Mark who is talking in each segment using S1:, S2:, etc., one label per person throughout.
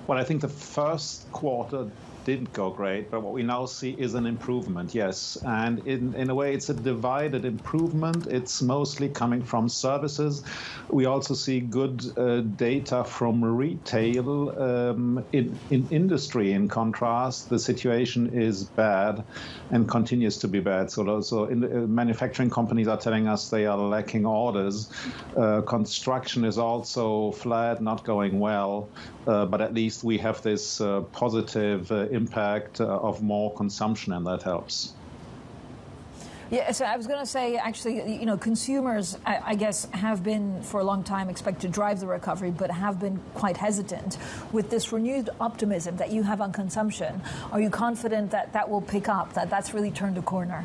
S1: Well, I think the first quarter didn't go great, but what we now see is an improvement, yes. And in a way, it's a divided improvement. It's mostly coming from services. We also see good data from retail. In industry, in contrast, the situation is bad and continues to be bad. So manufacturing companies are telling us they are lacking orders. Construction is also flat, not going well. But at least we have this positive impact of more consumption, and that helps.
S2: Yeah, so I was going to say, actually, consumers, I guess, have been for a long time expected to drive the recovery, but have been quite hesitant. With this renewed optimism that you have on consumption, are you confident that that will pick up, that that's really turned a corner?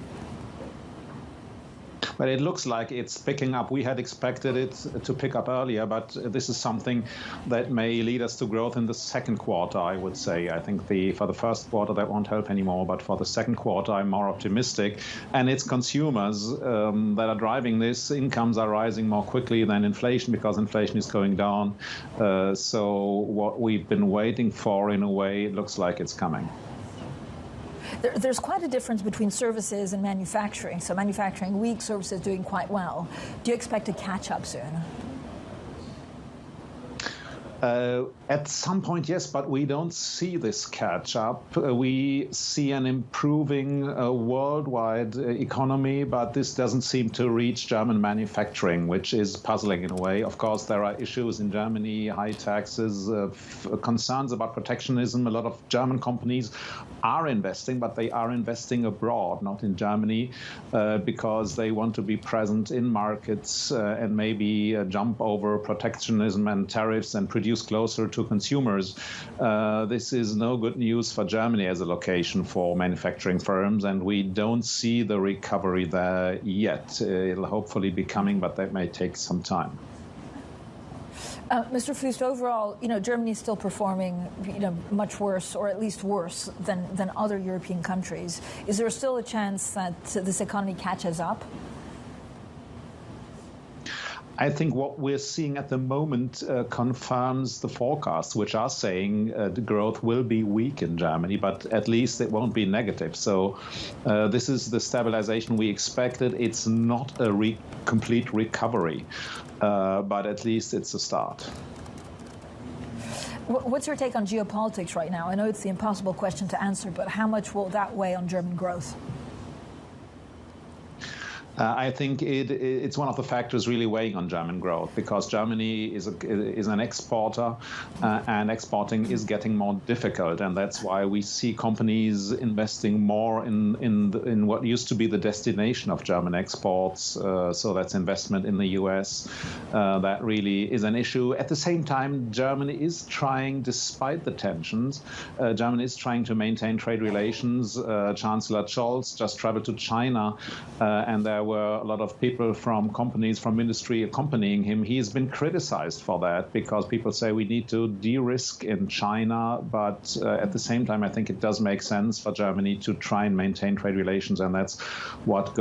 S1: But it looks like it's picking up. We had expected it to pick up earlier, but this is something that may lead us to growth in the second quarter, I would say. I think for the first quarter, that won't help anymore. But for the second quarter, I'm more optimistic. And it's consumers that are driving this. Incomes are rising more quickly than inflation because inflation is going down. So what we've been waiting for, in a way, it looks like it's coming.
S2: There's quite a difference between services and manufacturing. So manufacturing weak, services doing quite well. Do you expect to catch up soon?
S1: At some point, yes, but we don't see this catch up. We see an improving worldwide economy, but this doesn't seem to reach German manufacturing, which is puzzling in a way. Of course, there are issues in Germany, high taxes, concerns about protectionism. A lot of German companies are investing, but they are investing abroad, not in Germany, because they want to be present in markets and maybe jump over protectionism and tariffs and produce closer to consumers. This is no good news for Germany as a location for manufacturing firms, and we don't see the recovery there yet. It'll hopefully be coming, but that may take some time.
S2: Mr. Fuest, overall, Germany is still performing, much worse, or at least worse than other European countries. Is there still a chance that this economy catches up?
S1: I think what we're seeing at the moment confirms the forecasts, which are saying the growth will be weak in Germany, but at least it won't be negative. So this is the stabilization we expected. It's not a complete recovery, but at least it's a start.
S2: What's your take on geopolitics right now? I know it's the impossible question to answer, but how much will that weigh on German growth?
S1: I think it's one of the factors really weighing on German growth, because Germany is an exporter and exporting is getting more difficult. And that's why we see companies investing more in what used to be the destination of German exports. So that's investment in the US. That really is an issue. At the same time, Germany is trying, despite the tensions, Germany is trying to maintain trade relations. Chancellor Scholz just traveled to China, and there were a lot of people from companies, from industry accompanying him. He's been criticized for that because people say we need to de-risk in China. But at the same time, I think it does make sense for Germany to try and maintain trade relations. And that's what's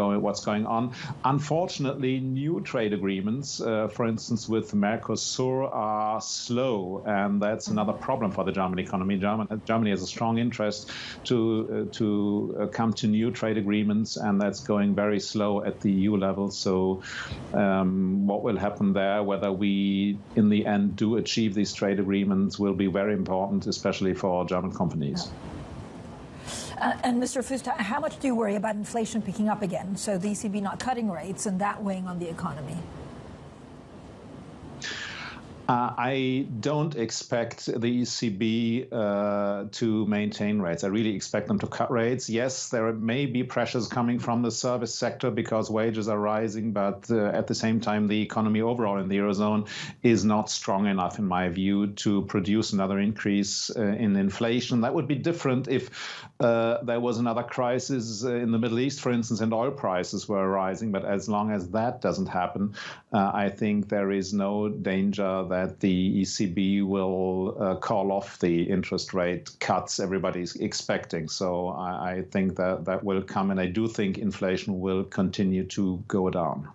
S1: going on. Unfortunately, new trade agreements, for instance, with Mercosur, are slow. And that's another problem for the German economy. Germany has a strong interest to come to new trade agreements, and that's going very slow at the EU level. So what will happen there, whether we in the end do achieve these trade agreements, will be very important, especially for German companies.
S2: And Mr. Fuest, how much do you worry about inflation picking up again? So the ECB not cutting rates and that weighing on the economy?
S1: I don't expect the ECB to maintain rates. I really expect them to cut rates. Yes, there may be pressures coming from the service sector because wages are rising, but at the same time, the economy overall in the Eurozone is not strong enough, in my view, to produce another increase in inflation. That would be different if there was another crisis in the Middle East, for instance, and oil prices were rising. But as long as that doesn't happen, I think there is no danger that the ECB will call off the interest rate cuts everybody's expecting. So I think that will come, and I do think inflation will continue to go down.